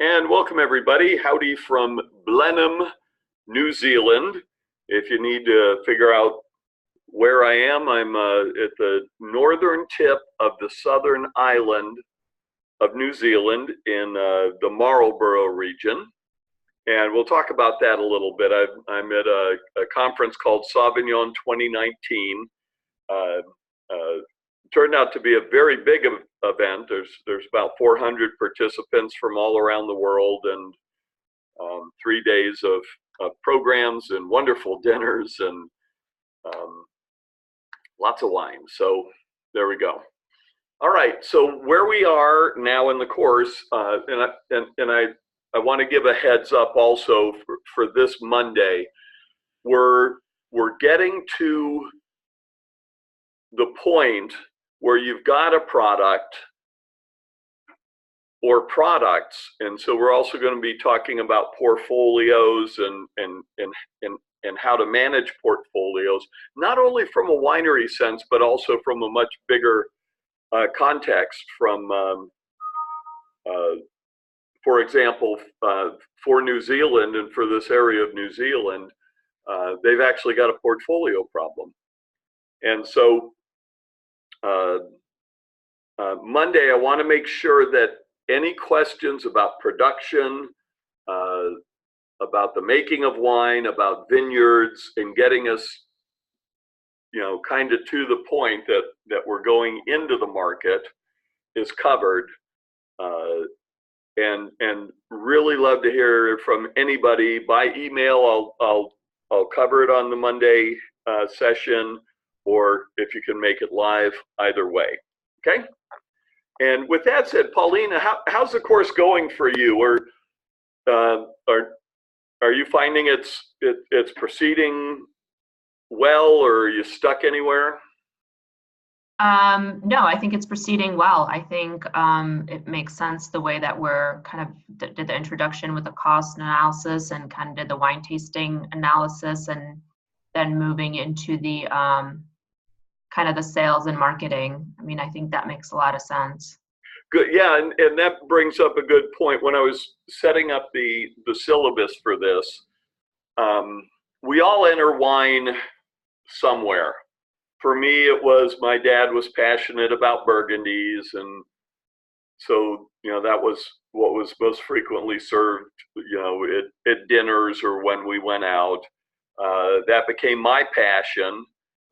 And welcome everybody. Howdy from Blenheim, New Zealand. If you need to figure out where I am, I'm at the northern tip of the southern island of New Zealand in the Marlborough region. And we'll talk about that a little bit. I'm at a conference called Sauvignon 2019. Turned out to be a very big event. There's about 400 participants from all around the world, and 3 days of programs and wonderful dinners and lots of wine. So there we go. All right, so where we are now in the course, and I want to give a heads up also for this Monday. We're getting to the point where you've got a product or products, and so we're also going to be talking about portfolios and how to manage portfolios, not only from a winery sense, but also from a much bigger context. From, for example, for New Zealand and for this area of New Zealand, they've actually got a portfolio problem, and so. Monday, I want to make sure that any questions about production, about the making of wine, about vineyards, and getting us, kind of to the point that we're going into the market is covered. And really love to hear from anybody by email. I'll cover it on the Monday session, or if you can make it live, either way. Okay. And with that said, Paulina, how's the course going for you? Or are you finding it's proceeding well, or are you stuck anywhere? No, I think it's proceeding well. I think it makes sense the way that we're kind of did the introduction with the cost analysis and kind of did the wine tasting analysis, and then moving into the kind of the sales and marketing. I mean, I think that makes a lot of sense. Good, yeah, and that brings up a good point. When I was setting up the syllabus for this, we all enter wine somewhere. For me, it was my dad was passionate about Burgundies, and so that was what was most frequently served, at dinners or when we went out. That became my passion.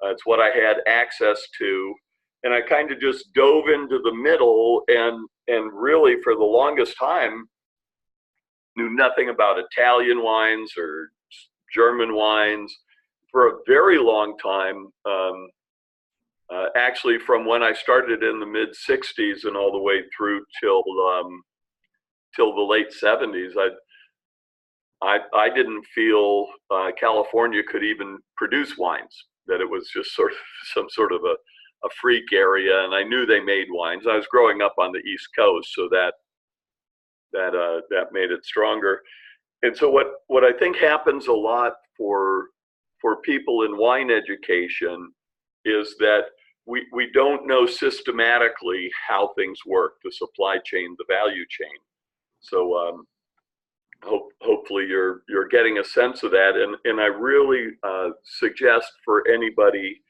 It's what I had access to, and I kind of just dove into the middle, and really for the longest time knew nothing about Italian wines or German wines for a very long time. Actually, from when I started in the mid '60s and all the way through till the late '70s, I didn't feel California could even produce wines. That it was just sort of some sort of a freak area, and I knew they made wines. I was growing up on the East Coast, so that made it stronger. And so what I think happens a lot for people in wine education is that we don't know systematically how things work, the supply chain, the value chain. So hopefully you're getting a sense of that, and I really suggest for anybody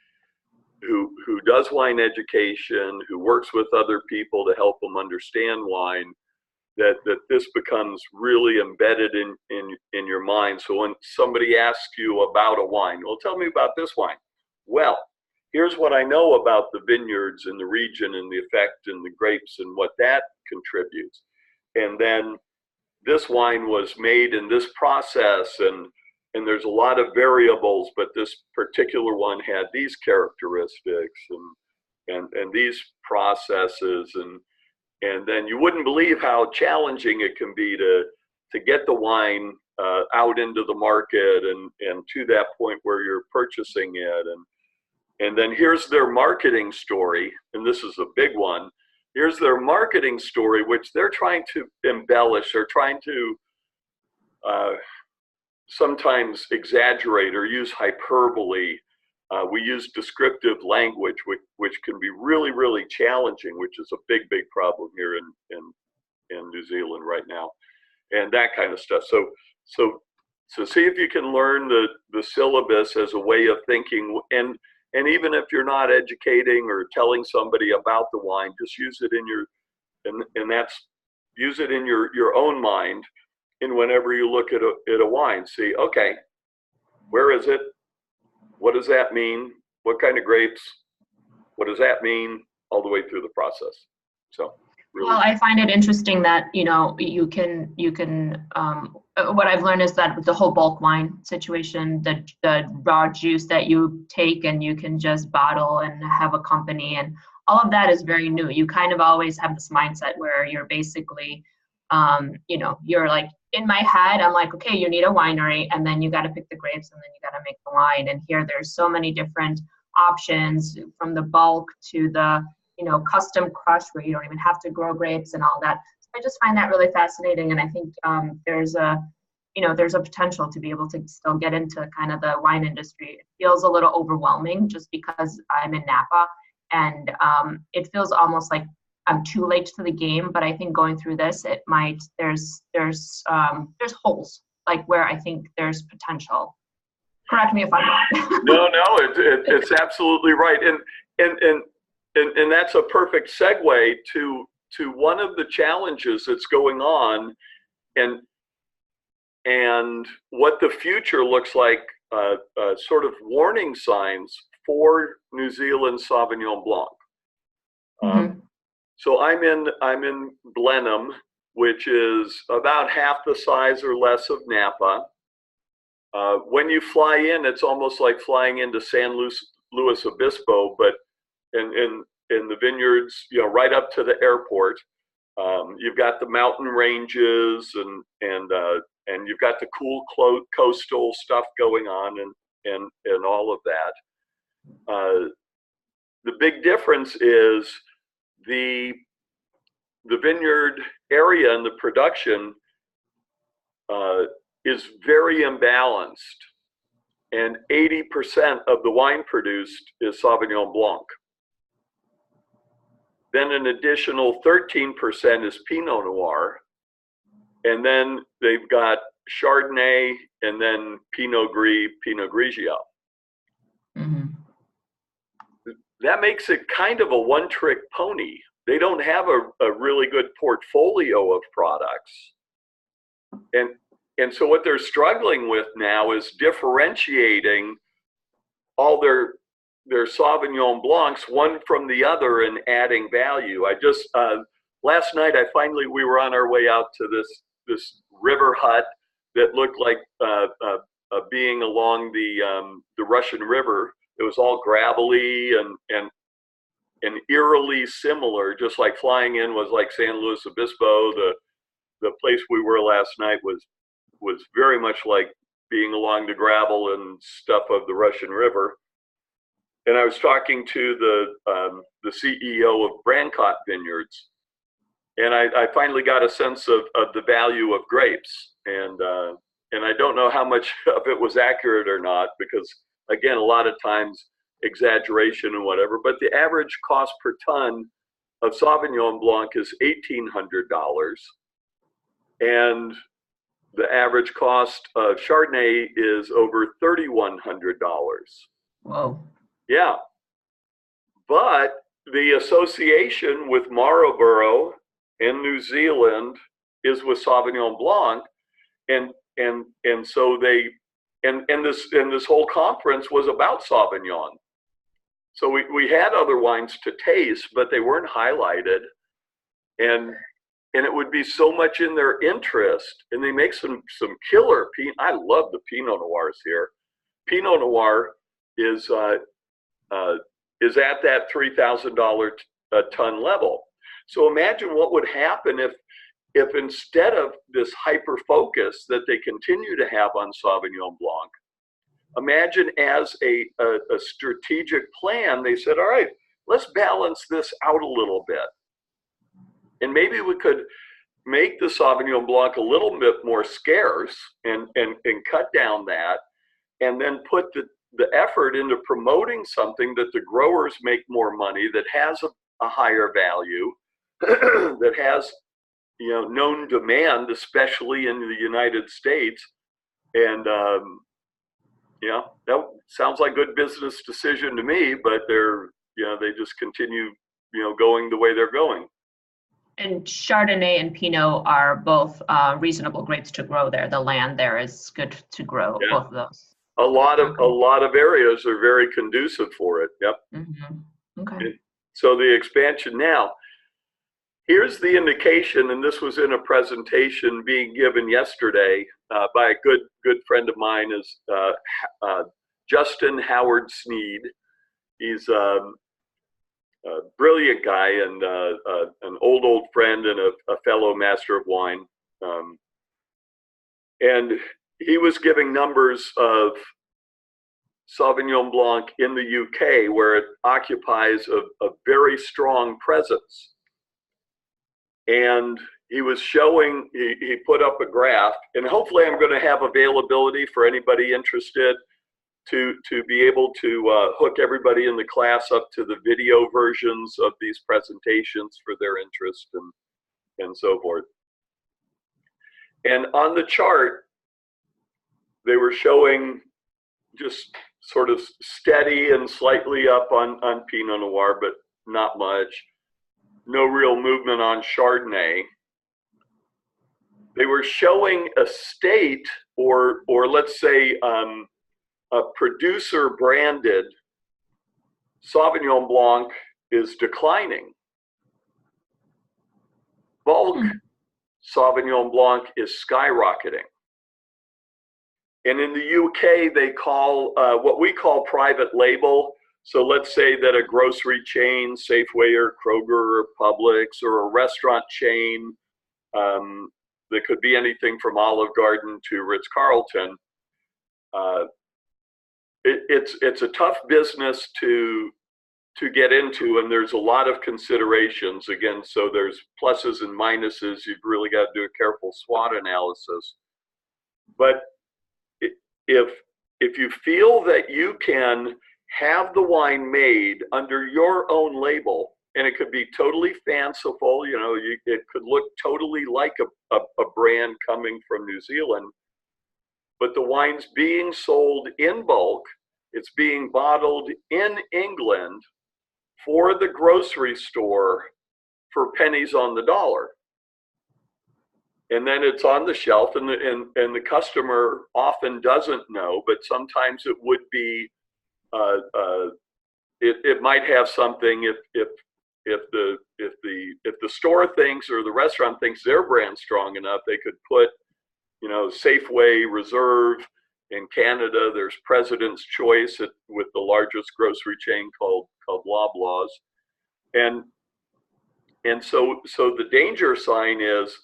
who does wine education, who works with other people to help them understand wine, that this becomes really embedded in your mind. So when somebody asks you about a wine, well, tell me about this wine. Well, here's what I know about the vineyards and the region and the effect and the grapes and what that contributes. And then this wine was made in this process, and there's a lot of variables, but this particular one had these characteristics and these processes, and then you wouldn't believe how challenging it can be to get the wine out into the market and to that point where you're purchasing it. And then here's their marketing story, and this is a big one. Here's their marketing story, which they're trying to embellish. They're trying to sometimes exaggerate or use hyperbole. We use descriptive language, which can be really, really challenging, which is a big problem here in New Zealand right now. and that kind of stuff. So see if you can learn the syllabus as a way of thinking, and even if you're not educating or telling somebody about the wine, just use it in your, and that's, use it in your own mind. And whenever you look at a wine, see, okay, where is it? What does that mean? What kind of grapes? What does that mean? All the way through the process. So really. Well, I find it interesting that, you know, you can what I've learned is that with the whole bulk wine situation, the raw juice that you take and you can just bottle and have a company, and all of that is very new. You kind of always have this mindset where you're basically, you know, you're like, in my head, I'm like, okay, you need a winery, and then you got to pick the grapes, and then you got to make the wine. And here there's so many different options, from the bulk to the, you know, custom crush where you don't even have to grow grapes and all that. So I just find that really fascinating. And I think there's a potential to be able to still get into kind of the wine industry. It feels a little overwhelming just because I'm in Napa, and it feels almost like I'm too late to the game. But I think going through this, it might, there's holes, like where I think there's potential. Correct me if I'm wrong. No, it's absolutely right. And that's a perfect segue to one of the challenges that's going on, and what the future looks like, sort of warning signs for New Zealand Sauvignon Blanc. Mm-hmm. So I'm in Blenheim, which is about half the size or less of Napa. When you fly in, it's almost like flying into San Luis Obispo, but in the vineyards, you know, right up to the airport. You've got the mountain ranges, and you've got the cool coastal stuff going on, and all of that. The big difference is the vineyard area and the production is very imbalanced, and 80% of the wine produced is Sauvignon Blanc. Then an additional 13% is Pinot Noir, and then they've got Chardonnay, and then Pinot Gris, Pinot Grigio. Mm-hmm. That makes it kind of a one-trick pony. They don't have a really good portfolio of products. And so what they're struggling with now is differentiating all their Sauvignon Blancs one from the other and adding value. I just last night we were on our way out to this river hut that looked like being along the Russian River. It was all gravelly and eerily similar, just like flying in was like San Luis Obispo. The place we were last night was very much like being along the gravel and stuff of the Russian River. And I was talking to the CEO of Brancott Vineyards, and I finally got a sense of the value of grapes, and I don't know how much of it was accurate or not, because again, a lot of times exaggeration and whatever, but the average cost per ton of Sauvignon Blanc is $1,800, and the average cost of Chardonnay is over $3,100. Whoa. Yeah, but the association with Marlborough in New Zealand is with Sauvignon Blanc, and so they and this whole conference was about Sauvignon. So we had other wines to taste, but they weren't highlighted, and it would be so much in their interest. And they make some killer Pinot. I love the Pinot Noirs here. Pinot Noir is at that $3,000 a ton level. So imagine what would happen if instead of this hyper focus that they continue to have on Sauvignon Blanc, imagine as a strategic plan, they said, all right, let's balance this out a little bit. And maybe we could make the Sauvignon Blanc a little bit more scarce and cut down that, and then put the effort into promoting something that the growers make more money, that has a higher value, that has known demand, especially in the United States. And that sounds like good business decision to me, but they just continue going the way they're going. And Chardonnay and Pinot are both reasonable grapes to grow there. The land there is good to grow both of those. A lot of areas are very conducive for it. Yep. Mm-hmm. Okay. So the expansion now. Here's the indication, and this was in a presentation being given yesterday by a good friend of mine, is Justin Howard Sneed. He's a brilliant guy and an old friend and a fellow master of wine. And he was giving numbers of Sauvignon Blanc in the UK, where it occupies a very strong presence. And he was showing, he put up a graph, and hopefully I'm going to have availability for anybody interested to be able to hook everybody in the class up to the video versions of these presentations for their interest and so forth. And on the chart, they were showing just sort of steady and slightly up on Pinot Noir, but not much. No real movement on Chardonnay. They were showing a state, or let's say a producer branded Sauvignon Blanc is declining. Bulk Sauvignon Blanc is skyrocketing. And in the UK, they call what we call private label. So let's say that a grocery chain, Safeway or Kroger or Publix, or a restaurant chain, that could be anything from Olive Garden to Ritz-Carlton. It's a tough business to get into, and there's a lot of considerations. Again, so there's pluses and minuses. You've really got to do a careful SWOT analysis. But if you feel that you can have the wine made under your own label, and it could be totally fanciful, it could look totally like a brand coming from New Zealand, but the wine's being sold in bulk, it's being bottled in England for the grocery store for pennies on the dollar. And then it's on the shelf, and the customer often doesn't know, but sometimes it would be, it might have something if the store thinks or the restaurant thinks their brand's strong enough, they could put, Safeway Reserve. In Canada, there's President's Choice with the largest grocery chain called Loblaws, and so the danger sign is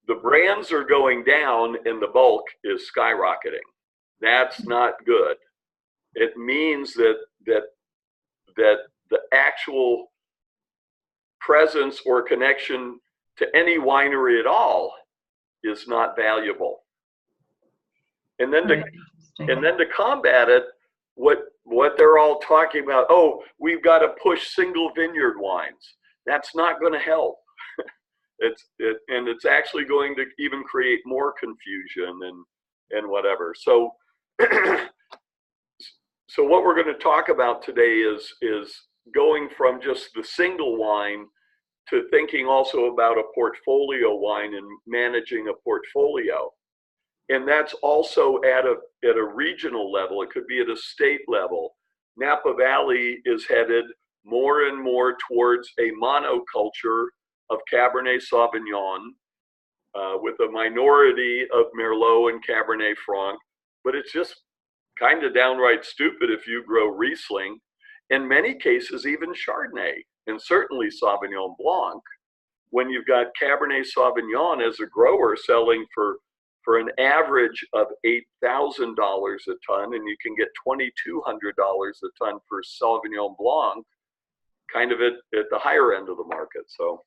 the brands are going down and the bulk is skyrocketing. That's not good. It means that the actual presence or connection to any winery at all is not valuable. And then to combat it, what they're all talking about, we've got to push single vineyard wines. That's not going to help. It's actually going to even create more confusion and whatever. So so what we're going to talk about today is going from just the single wine to thinking also about a portfolio wine and managing a portfolio. And that's also at a regional level. It could be at a state level. Napa Valley is headed more and more towards a monoculture of Cabernet Sauvignon with a minority of Merlot and Cabernet Franc. But it's just kind of downright stupid if you grow Riesling, in many cases even Chardonnay, and certainly Sauvignon Blanc, when you've got Cabernet Sauvignon as a grower selling for an average of $8,000 a ton, and you can get $2,200 a ton for Sauvignon Blanc, kind of at the higher end of the market. So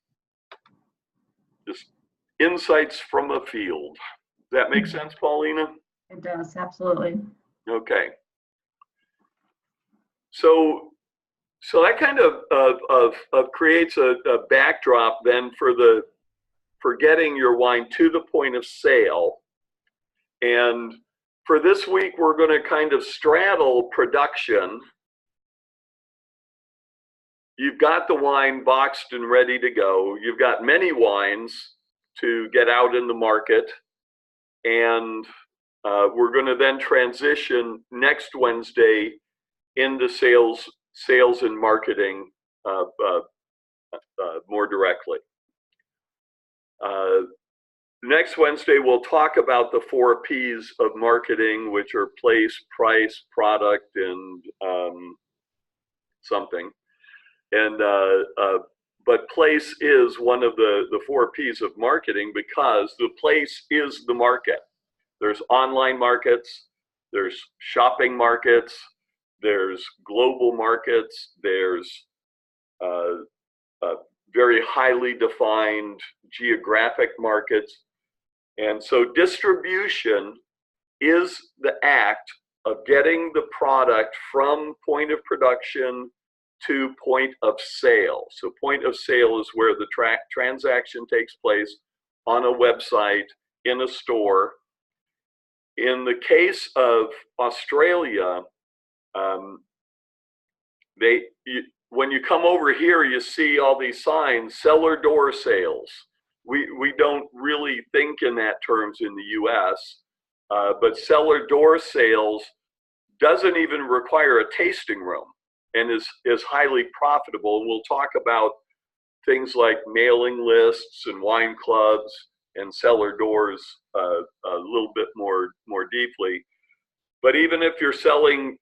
just insights from a field. Does that make sense, Paulina? It does, absolutely. Okay. So that kind of creates a backdrop then for the for getting your wine to the point of sale. And for this week, we're going to kind of straddle production. You've got the wine boxed and ready to go. You've got many wines to get out in the market. And we're going to then transition next Wednesday into sales and marketing more directly. Next Wednesday, we'll talk about the 4 P's of marketing, which are place, price, product, and something. And but place is one of the 4 P's of marketing, because the place is the market. There's online markets, there's shopping markets, there's global markets, there's very highly defined geographic markets. And so distribution is the act of getting the product from point of production to point of sale. So point of sale is where the transaction takes place on a website, in a store. In the case of Australia, when you come over here, you see all these signs, cellar door sales. We don't really think in that terms in the US, but cellar door sales doesn't even require a tasting room and is highly profitable. And we'll talk about things like mailing lists and wine clubs and cellar doors a little bit more deeply. But even if you're selling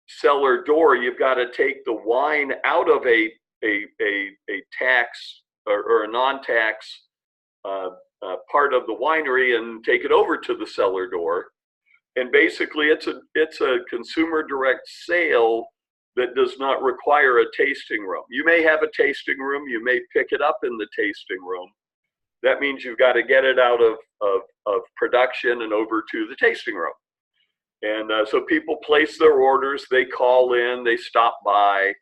cellar door, you've got to take the wine out of a tax or a non-tax part of the winery and take it over to the cellar door. And basically it's a consumer direct sale that does not require a tasting room. You may have a tasting room, you may pick it up in the tasting room. That means you've got to get it out of production and over to the tasting room. And so people place their orders, they call in, they stop by,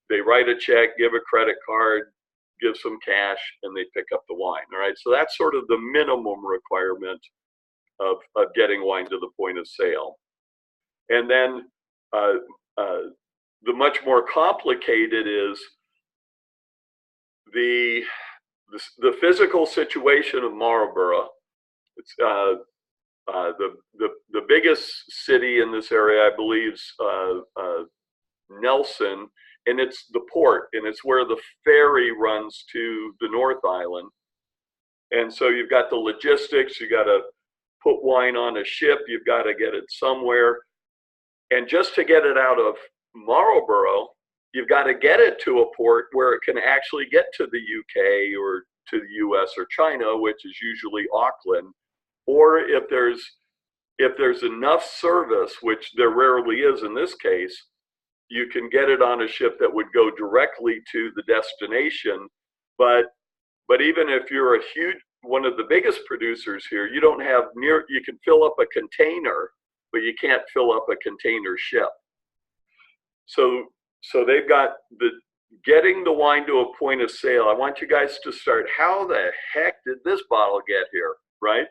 they write a check, give a credit card, give some cash, and they pick up the wine. All right, so that's sort of the minimum requirement of getting wine to the point of sale. And then the much more complicated is the physical situation of Marlborough. It's the biggest city in this area, I believe, is Nelson, and it's the port, and it's where the ferry runs to the North Island. And so you've got the logistics, you got to put wine on a ship, you've got to get it somewhere. And just to get it out of Marlborough, you've got to get it to a port where it can actually get to the UK or to the US or China, which is usually Auckland. Or if there's enough service, which there rarely is in this case, you can get it on a ship that would go directly to the destination. But even if you're one of the biggest producers here, you don't have you can fill up a container, but you can't fill up a container ship. So they've got getting the wine to a point of sale. I want you guys to start, how the heck did this bottle get here, right?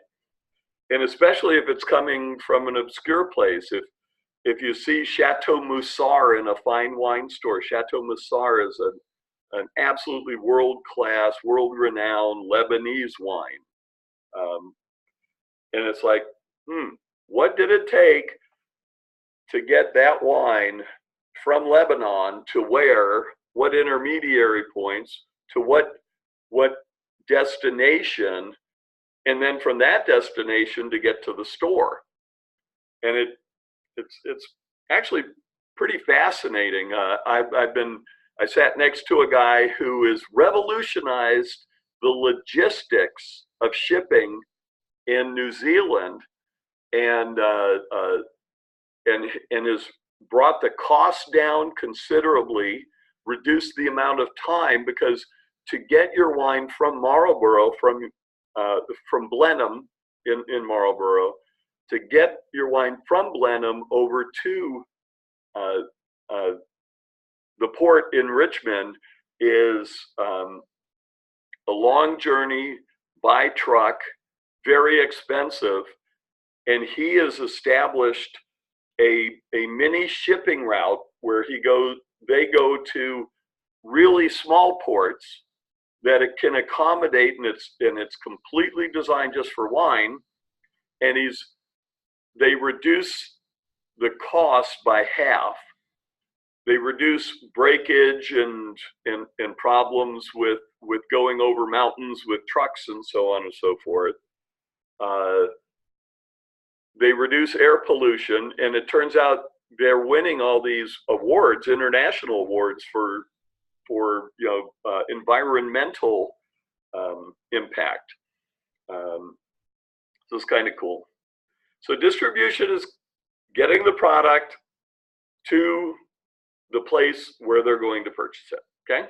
And especially if it's coming from an obscure place. If you see Chateau Moussard in a fine wine store, Chateau Moussard is an absolutely world-class, world-renowned Lebanese wine. And it's like, what did it take to get that wine from Lebanon to where, what intermediary points, to what destination, and then from that destination to get to the store? And it's actually pretty fascinating. I sat next to a guy who has revolutionized the logistics of shipping in New Zealand, and has brought the cost down considerably, reduced the amount of time, because to get your wine from Marlborough, from Blenheim in Marlborough, to get your wine from Blenheim over to the port in Richmond is a long journey. by truck, very expensive, and he has established a mini shipping route where they go to really small ports that it can accommodate, and it's completely designed just for wine, and they reduce the cost by half. They reduce breakage and problems with going over mountains with trucks and so on and so forth. They reduce air pollution, and it turns out they're winning all these awards, international awards for environmental impact. So it's kind of cool. So distribution is getting the product to the place where they're going to purchase it. Okay.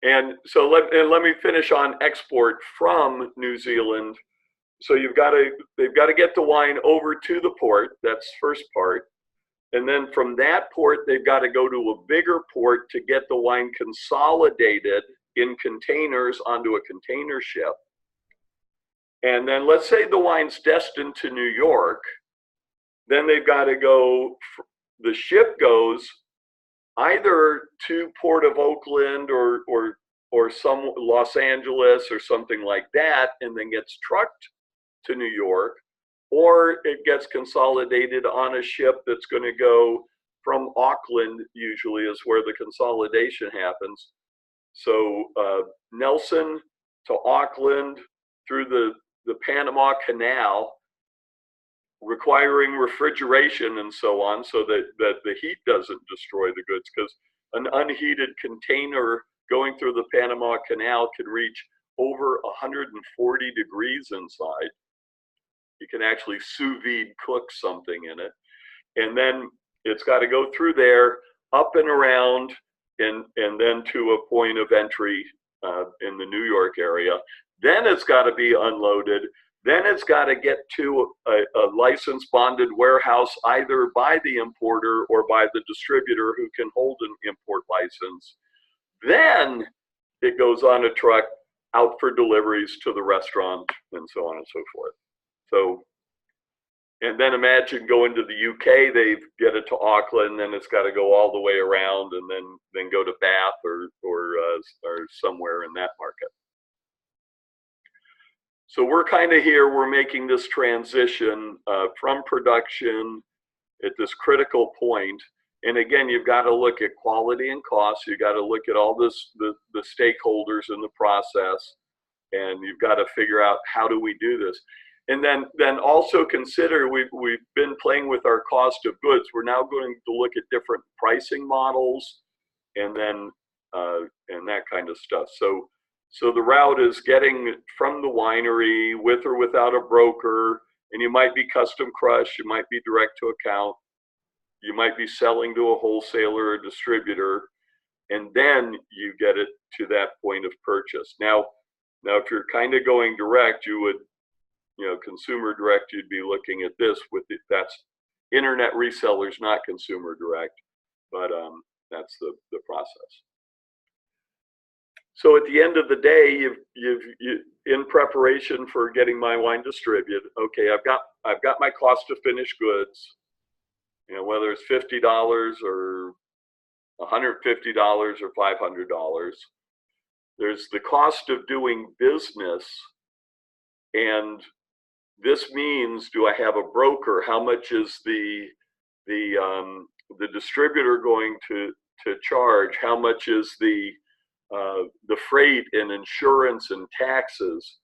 And so let me finish on export from New Zealand. So they've got to get the wine over to the port. That's first part. And then from that port, they've got to go to a bigger port to get the wine consolidated in containers onto a container ship. And then let's say the wine's destined to New York, then they've got to go, the ship goes either to Port of Oakland or some Los Angeles or something like that, and then gets trucked to New York, or it gets consolidated on a ship that's going to go from Auckland, usually is where the consolidation happens. So Nelson to Auckland through the Panama Canal, requiring refrigeration and so on, so that the heat doesn't destroy the goods, because an unheated container going through the Panama Canal can reach over 140 degrees inside. You can actually sous vide cook something in it. And then it's got to go through there, up and around, and then to a point of entry in the New York area. Then it's got to be unloaded. Then it's got to get to a license bonded warehouse, either by the importer or by the distributor who can hold an import license. Then it goes on a truck out for deliveries to the restaurant and so on and so forth. So, and then imagine going to the UK, they get it to Auckland, then it's got to go all the way around and then go to Bath or somewhere in that market. So we're kind of here, we're making this transition from production at this critical point. And again, you've got to look at quality and cost. You've got to look at all the stakeholders in the process, and you've got to figure out, how do we do this? And then also consider, we've been playing with our cost of goods. We're now going to look at different pricing models and then and that kind of stuff. So the route is getting from the winery with or without a broker, and you might be custom crush, you might be direct to account, you might be selling to a wholesaler or distributor, and then you get it to that point of purchase. Now if you're kind of going direct, you would, consumer direct, you'd be looking at this that's internet resellers, not consumer direct, but that's the process. So at the end of the day, you've in preparation for getting my wine distributed, okay, I've got my cost of finished goods, whether it's $50 or $150 or $500. There's the cost of doing business, and this means, do I have a broker? How much is the distributor going to charge? How much is the freight and insurance and taxes?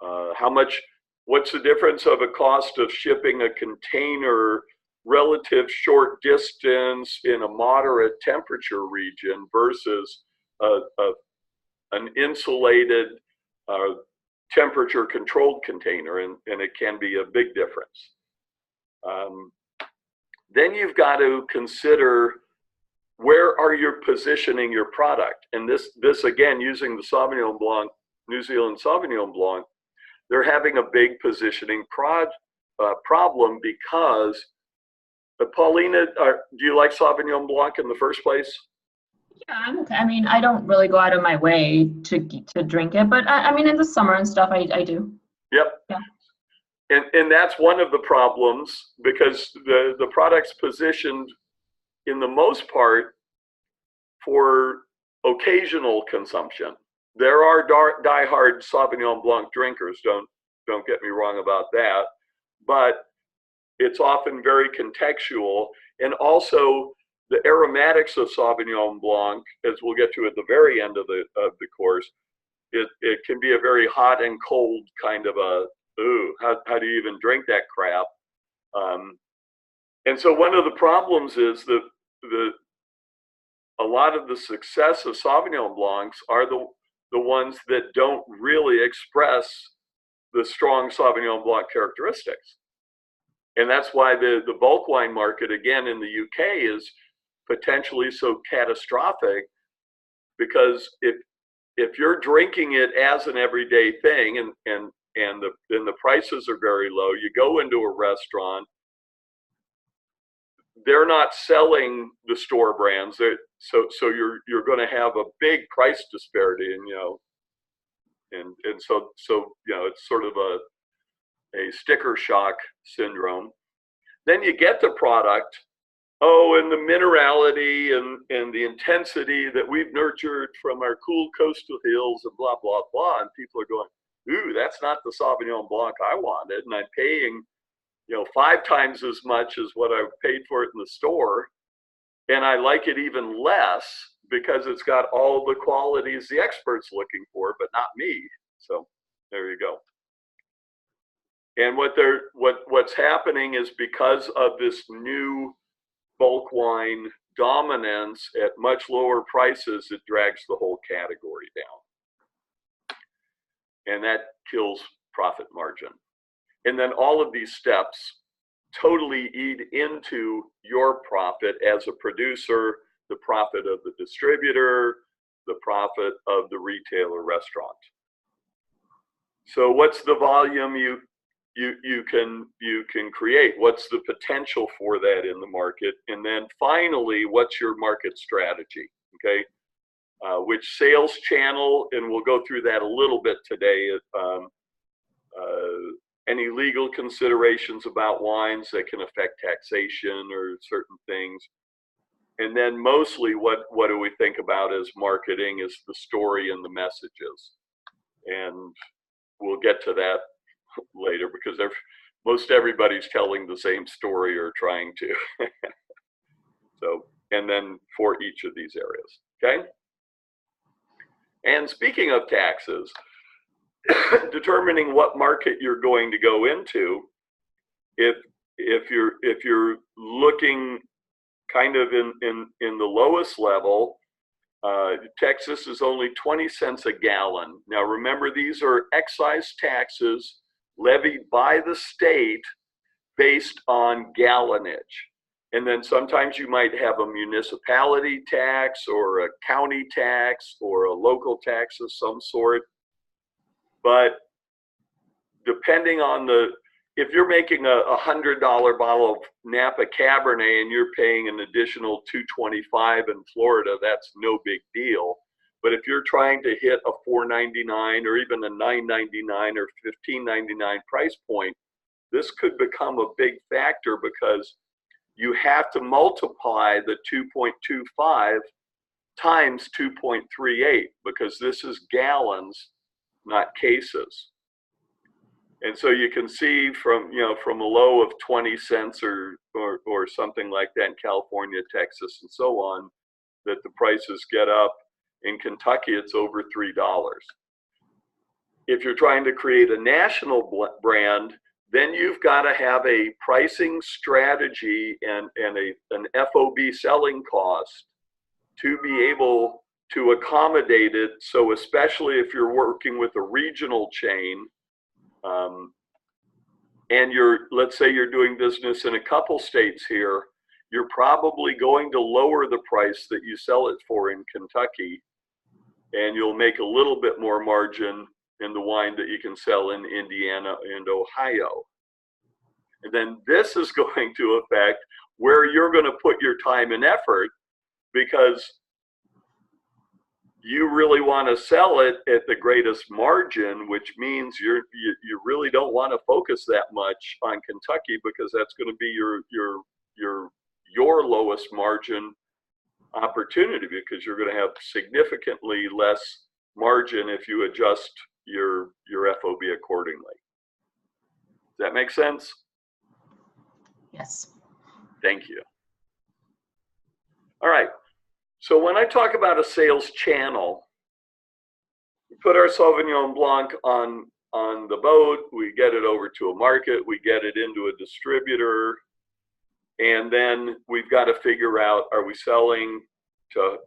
What's the difference of a cost of shipping a container relative short distance in a moderate temperature region versus an insulated temperature controlled container, and it can be a big difference. Then you've got to consider, where are you positioning your product? And this again, using the Sauvignon Blanc, New Zealand Sauvignon Blanc, they're having a big positioning problem because, Paulina, do you like Sauvignon Blanc in the first place? Yeah, I'm okay. I mean, I don't really go out of my way to drink it, but I mean, in the summer and stuff, I do. Yep. Yeah. And that's one of the problems because the product's positioned in the most part for occasional consumption. There are diehard Sauvignon Blanc drinkers, don't get me wrong about that, but it's often very contextual. And also the aromatics of Sauvignon Blanc, as we'll get to at the very end of the course, it can be a very hot and cold kind of a, ooh, how do you even drink that crap? And so one of the problems is the a lot of the success of Sauvignon Blancs are the ones that don't really express the strong Sauvignon Blanc characteristics. And that's why the bulk wine market, again, in the UK is potentially so catastrophic, because if you're drinking it as an everyday thing and the prices are very low, you go into a restaurant, they're not selling the store brands. So you're going to have a big price disparity, and so it's sort of a sticker shock syndrome. Then you get the product, oh, and the minerality and the intensity that we've nurtured from our cool coastal hills and blah blah blah, and people are going, ooh, that's not the Sauvignon Blanc I wanted, and I'm paying 5 times as much as what I paid for it in the store, and I like it even less because it's got all the qualities the expert's looking for, but not me. So there you go. And what's happening is, because of this new bulk wine dominance at much lower prices, it drags the whole category down, and that kills profit margin. And then all of these steps totally eat into your profit as a producer, the profit of the distributor, the profit of the retailer restaurant. So what's the volume you can create? What's the potential for that in the market? And then finally, what's your market strategy? Okay, which sales channel, and we'll go through that a little bit today. Any legal considerations about wines that can affect taxation or certain things. And then mostly what do we think about as marketing is the story and the messages. And we'll get to that later, because most everybody's telling the same story or trying to. So, and then for each of these areas, okay? And speaking of taxes, determining what market you're going to go into, if you're looking kind of in the lowest level, Texas is only 20 cents a gallon. Now remember, these are excise taxes levied by the state based on gallonage. And then sometimes you might have a municipality tax or a county tax or a local tax of some sort. But depending on if you're making a $100 bottle of Napa Cabernet and you're paying an additional $2.25 in Florida, that's no big deal. But if you're trying to hit a $4.99 or even a $9.99 or $15.99 price point, this could become a big factor, because you have to multiply the 2.25 times 2.38, because this is gallons, not cases. And so you can see from a low of 20 cents or something like that in California, Texas, and so on, that the prices get up. In Kentucky, it's over $3. If you're trying to create a national brand, then you've got to have a pricing strategy and an FOB selling cost to be able to accommodate it. So especially if you're working with a regional chain, and let's say you're doing business in a couple states here, you're probably going to lower the price that you sell it for in Kentucky, and you'll make a little bit more margin in the wine that you can sell in Indiana and Ohio. And then this is going to affect where you're going to put your time and effort, because you really want to sell it at the greatest margin, which means you really don't want to focus that much on Kentucky, because that's going to be your lowest margin opportunity, because you're going to have significantly less margin if you adjust your FOB accordingly. Does that make sense? Yes. Thank you. All right. So when I talk about a sales channel, we put our Sauvignon Blanc on the boat, we get it over to a market, we get it into a distributor, and then we've got to figure out, are we selling to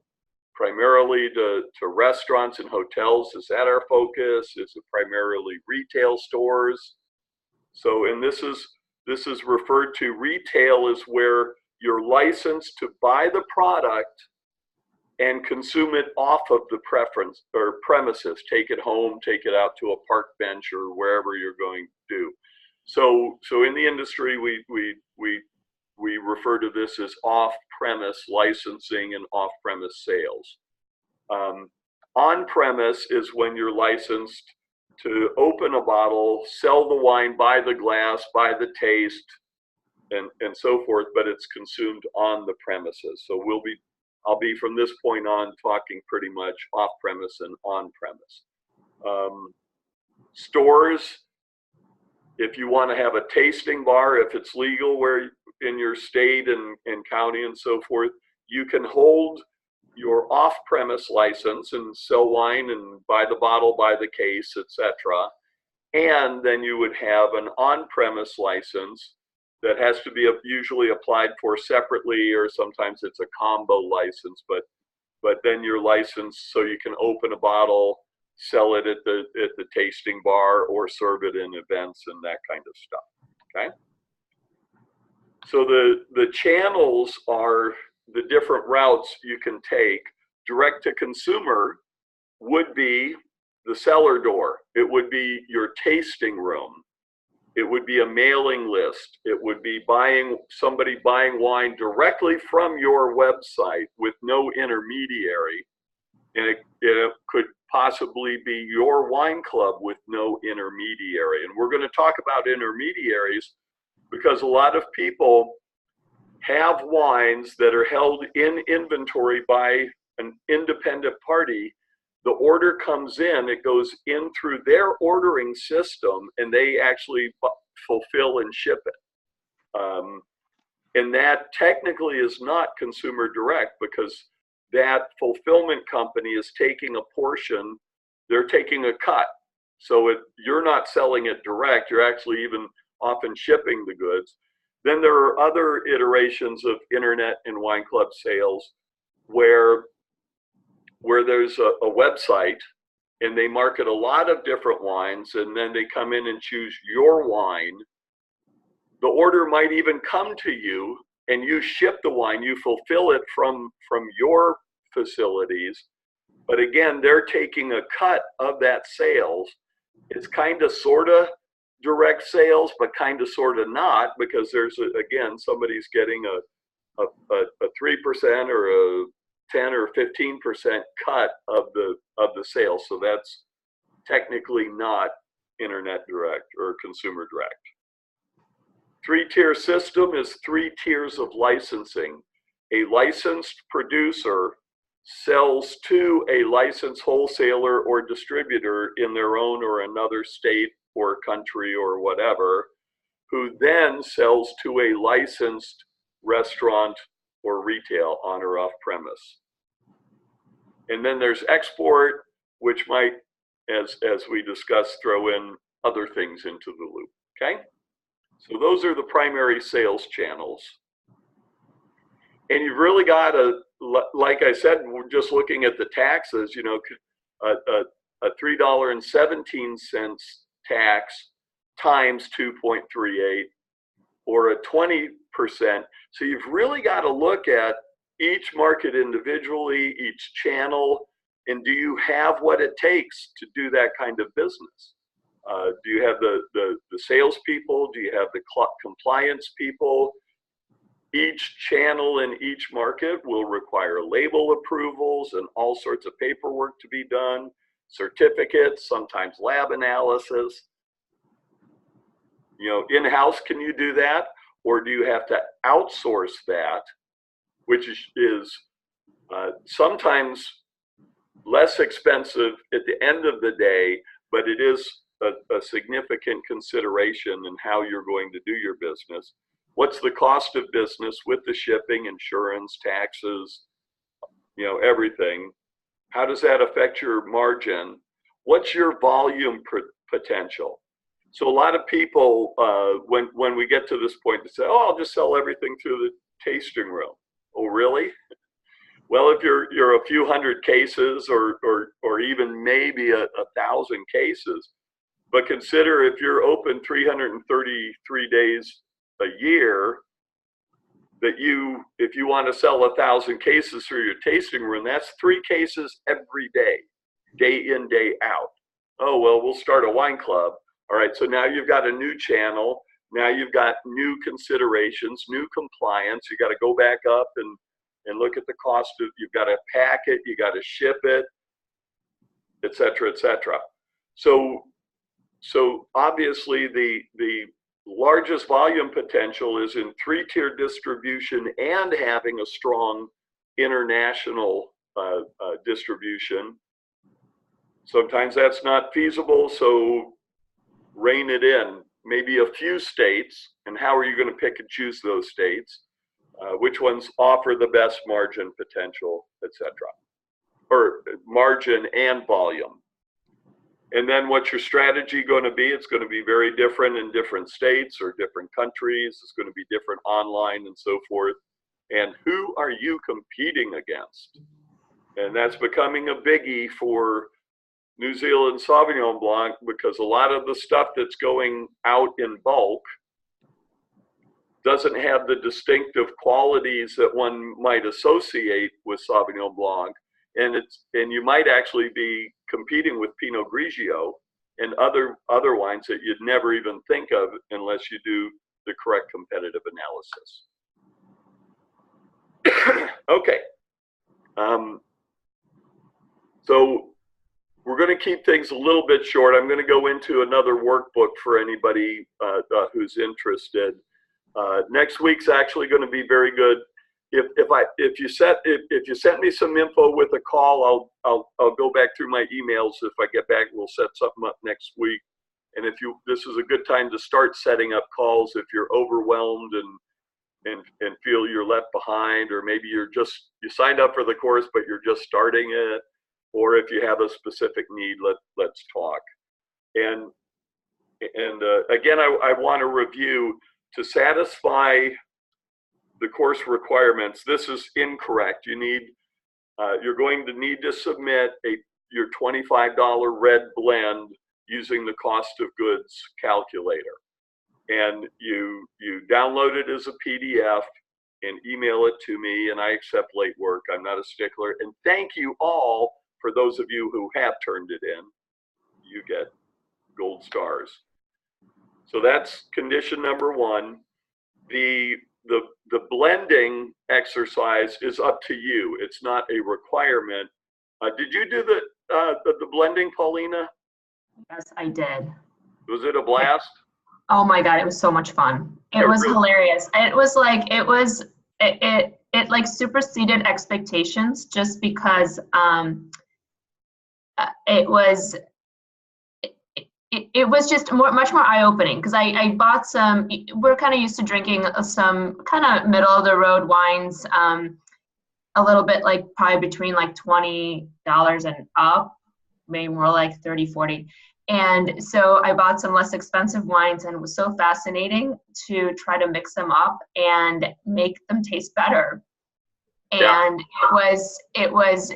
primarily to restaurants and hotels? Is that our focus? Is it primarily retail stores? So, and this is referred to, retail is where you're licensed to buy the product and consume it off of the preference or premises. Take it home, take it out to a park bench or wherever you're going to do. So in the industry, we refer to this as off-premise licensing and off-premise sales. On-premise is when you're licensed to open a bottle, sell the wine, buy the glass, buy the taste, and so forth, but it's consumed on the premises. So I'll be from this point on talking pretty much off-premise and on-premise. Stores, if you want to have a tasting bar, if it's legal where in your state and county and so forth, you can hold your off-premise license and sell wine and buy the bottle, buy the case, etc. And then you would have an on-premise license that has to be usually applied for separately, or sometimes it's a combo license, but then you're licensed so you can open a bottle, sell it at the tasting bar, or serve it in events and that kind of stuff. Okay. So the channels are the different routes you can take. Direct to consumer would be the cellar door. It would be your tasting room. It would be a mailing list. It would be somebody buying wine directly from your website with no intermediary. And it could possibly be your wine club with no intermediary. And we're going to talk about intermediaries because a lot of people have wines that are held in inventory by an independent party. The order comes in, it goes in through their ordering system, and they actually fulfill and ship it. And that technically is not consumer direct, because that fulfillment company is taking a portion, they're taking a cut. So you're not selling it direct, you're actually even often shipping the goods. Then there are other iterations of internet and wine club sales where there's a website and they market a lot of different wines, and then they come in and choose your wine. The order might even come to you and you ship the wine, you fulfill it from your facilities. But again, they're taking a cut of that sales. It's kind of sort of direct sales, but kind of sort of not, because there's again, somebody's getting a 3% or a 10 or 15% cut of the sales. So that's technically not internet direct or consumer direct. Three-tier system is 3 tiers of licensing. A licensed producer sells to a licensed wholesaler or distributor in their own or another state or country or whatever, who then sells to a licensed restaurant or retail on or off premise. And then there's export, which might, as we discussed, throw in other things into the loop. Okay, so those are the primary sales channels. And you've really got to, like I said, we're just looking at the taxes, you know, a $3.17 tax times 2.38 or a 20%. So you've really got to look at each market individually, each channel, and do you have what it takes to do that kind of business? Do you have the salespeople? Do you have the compliance people? Each channel in each market will require label approvals and all sorts of paperwork to be done, certificates, sometimes lab analysis. You know, in-house, can you do that? Or do you have to outsource that, which is sometimes less expensive at the end of the day, but it is a significant consideration in how you're going to do your business. What's the cost of business with the shipping, insurance, taxes, you know, everything? How does that affect your margin? What's your volume potential? So a lot of people, when we get to this point, they say, oh, I'll just sell everything through the tasting room. Oh, really? Well, if you're a few hundred cases or even maybe a 1,000 cases, but consider if you're open 333 days a year, that if you want to sell 1,000 cases through your tasting room, that's 3 cases every day, day in, day out. Oh, well, we'll start a wine club. All right, so now you've got a new channel. Now you've got new considerations, new compliance. You got to go back up and look at the cost of, you've got to pack it, you got to ship it, et cetera, et cetera. So obviously the largest volume potential is in 3-tier distribution and having a strong international distribution. Sometimes that's not feasible, so rein it in. Maybe a few states, and how are you going to pick and choose those states? Which ones offer the best margin potential, et cetera, or margin and volume. And then what's your strategy going to be? It's going to be very different in different states or different countries. It's going to be different online and so forth. And who are you competing against? And that's becoming a biggie for New Zealand Sauvignon Blanc, because a lot of the stuff that's going out in bulk doesn't have the distinctive qualities that one might associate with Sauvignon Blanc. And you might actually be competing with Pinot Grigio and other wines that you'd never even think of unless you do the correct competitive analysis. Okay. So we're going to keep things a little bit short. I'm going to go into another workbook for anybody who's interested. Next week's actually going to be very good. If you sent me some info with a call, I'll go back through my emails. If I get back, we'll set something up next week. And this is a good time to start setting up calls if you're overwhelmed and feel you're left behind, or maybe you signed up for the course but you're just starting it, or if you have a specific need, let's talk. And again, I want to review to satisfy the course requirements. This is incorrect. You're going to need to submit your $25 red blend using the cost of goods calculator. And you download it as a PDF and email it to me, and I accept late work. I'm not a stickler. And thank you all for those of you who have turned it in. You get gold stars. So that's condition number 1. The blending exercise is up to you. It's not a requirement. Did you do the blending, Paulina? Yes, I did. Was it a blast? Oh my God, it was so much fun. It was hilarious. It was like, it like superseded expectations, just because it was just much more eye-opening, because I bought some, we're kind of used to drinking some kind of middle of the road wines, a little bit like probably between like $20 and up, maybe more like 30, 40. And so I bought some less expensive wines, and it was so fascinating to try to mix them up and make them taste better. And it was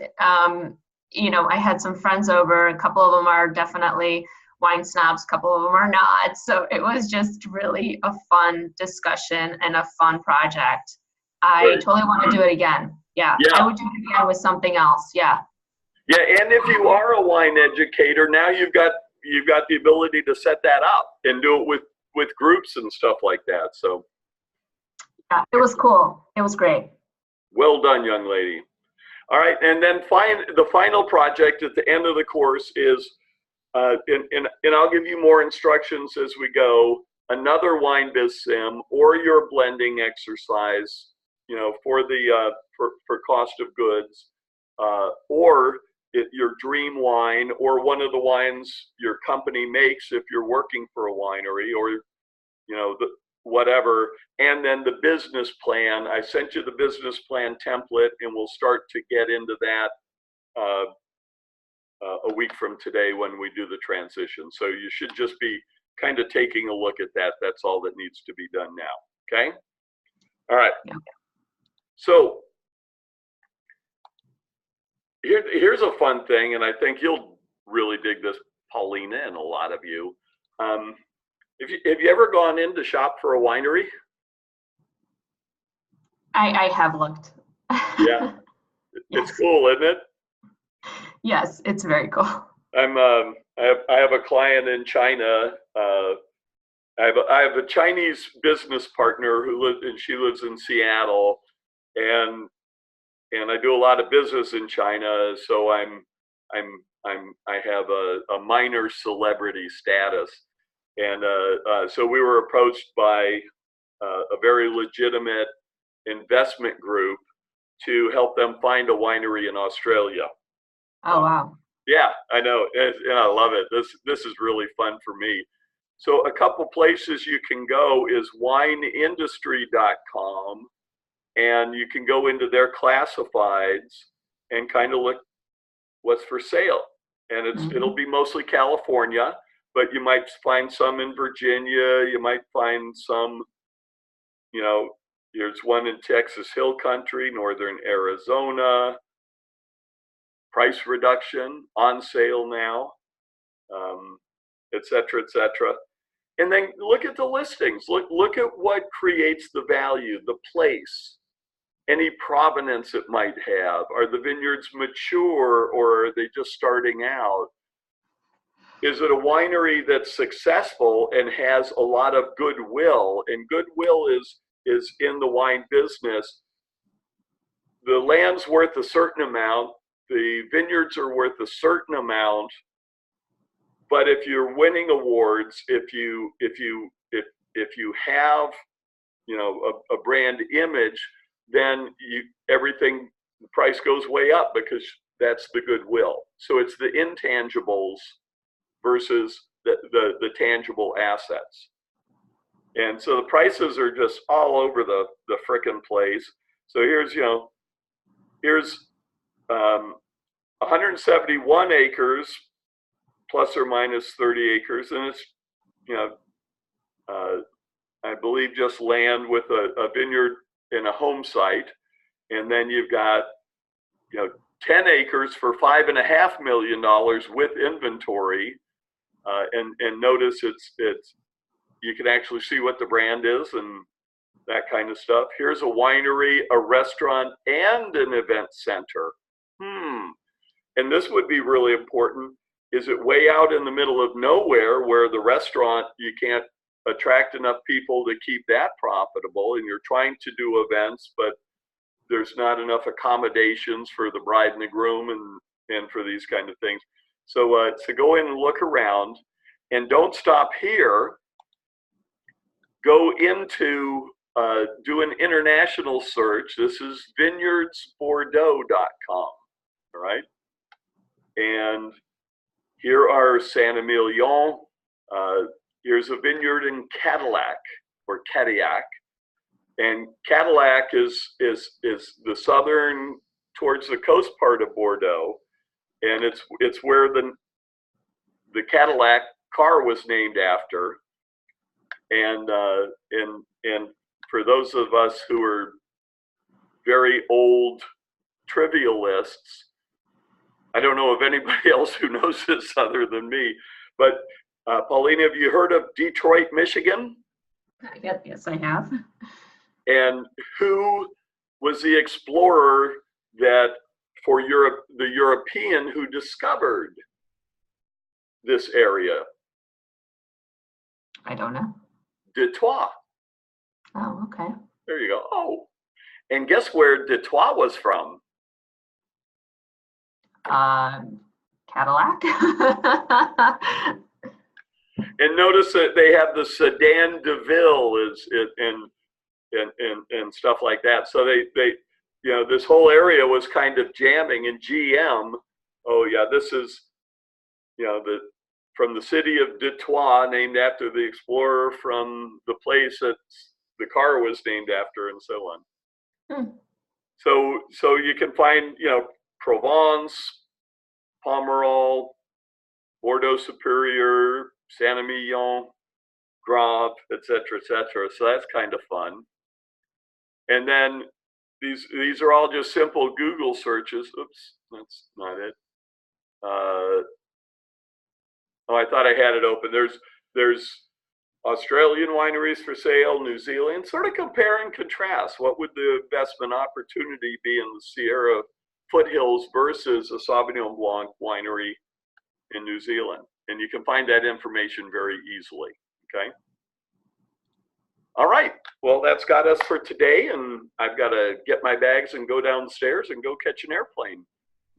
you know, I had some friends over, a couple of them are definitely wine snobs, a couple of them are not. So it was just really a fun discussion and a fun project. I totally want to do it again. Yeah, I would do it again with something else. Yeah, and if you are a wine educator, now you've got the ability to set that up and do it with groups and stuff like that. So Yeah, it was cool. It was great. Well done, young lady. All right, and then the final project at the end of the course is, and I'll give you more instructions as we go, another wine biz sim or your blending exercise, for the for cost of goods, or your dream wine, or one of the wines your company makes if you're working for a winery, or whatever, and then the business plan. I sent you the business plan template, and we'll start to get into that a week from today when we do the transition. So you should just be kind of taking a look at that. That's all that needs to be done now. Okay. All right. Yeah. So here's a fun thing, and I think you'll really dig this, Paulina, and a lot of you. Have you ever gone in to shop for a winery? I have looked. Yeah, Yes. it's cool, isn't it? Yes, it's very cool. I have a client in China. I have a Chinese business partner she lives in Seattle, and I do a lot of business in China. So I have a minor celebrity status, and so we were approached by a very legitimate investment group to help them find a winery in Australia. Oh, wow. Yeah, I know. I love it. This is really fun for me. So a couple places you can go is wineindustry.com, and you can go into their classifieds and kind of look what's for sale. And it'll be mostly California, but you might find some in Virginia. You might find some, there's one in Texas Hill Country, northern Arizona. Price reduction, on sale now, et cetera, et cetera. And then look at the listings. Look at what creates the value, the place, any provenance it might have. Are the vineyards mature, or are they just starting out? Is it a winery that's successful and has a lot of goodwill? And goodwill is in the wine business. The land's worth a certain amount. The vineyards are worth a certain amount, but if you're winning awards, if you have a brand image, then the price goes way up because that's the goodwill. So it's the intangibles versus the tangible assets, and so the prices are just all over the frickin' place. So here's 171 acres plus or minus 30 acres, and it's I believe just land with a vineyard and a home site, and then you've got 10 acres for $5.5 million with inventory, and notice it's you can actually see what the brand is and that kind of stuff. Here's a winery, a restaurant, and an event center. And this would be really important. Is it way out in the middle of nowhere where the restaurant, you can't attract enough people to keep that profitable, and you're trying to do events, but there's not enough accommodations for the bride and the groom and for these kind of things. So go in and look around, and don't stop here. Go into do an international search. This is vineyardsbordeaux.com, all right? And here are Saint-Emilion. Here's a vineyard in Cadillac, or Cadillac. And Cadillac is the southern, towards the coast part of Bordeaux. And it's where the Cadillac car was named after. And for those of us who are very old trivialists, I don't know of anybody else who knows this other than me, but Paulina, have you heard of Detroit, Michigan? Yes, I have. And who was the explorer that for Europe, the European who discovered this area? I don't know. Detroit. Oh, okay. There you go. Oh, and guess where Detroit was from? Cadillac. And notice that they have the Sedan de Ville and stuff like that. So they you know, this whole area was kind of jamming, and GM. Oh yeah, this is, you know, from the city of Detroit, named after the explorer from the place that the car was named after, and so on. Hmm. So you can find, you know, Provence, Pomerol, Bordeaux Superior, Saint-Emilion, Grave, etc., etc. So that's kind of fun. And then these are all just simple Google searches. Oops, that's not it. Oh, I thought I had it open. There's Australian wineries for sale, New Zealand. Sort of compare and contrast. What would the investment opportunity be in the Sierra foothills versus a Sauvignon Blanc winery in New Zealand? And you can find that information very easily. Okay. All right. Well, that's got us for today, and I've got to get my bags and go downstairs and go catch an airplane.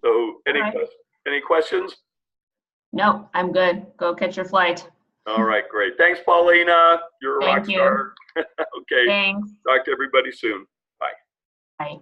So, any questions? No, I'm good. Go catch your flight. All right, great. Thanks, Paulina. You're a rock Thank you. star. Okay. Thanks. Talk to everybody soon. Bye. Bye.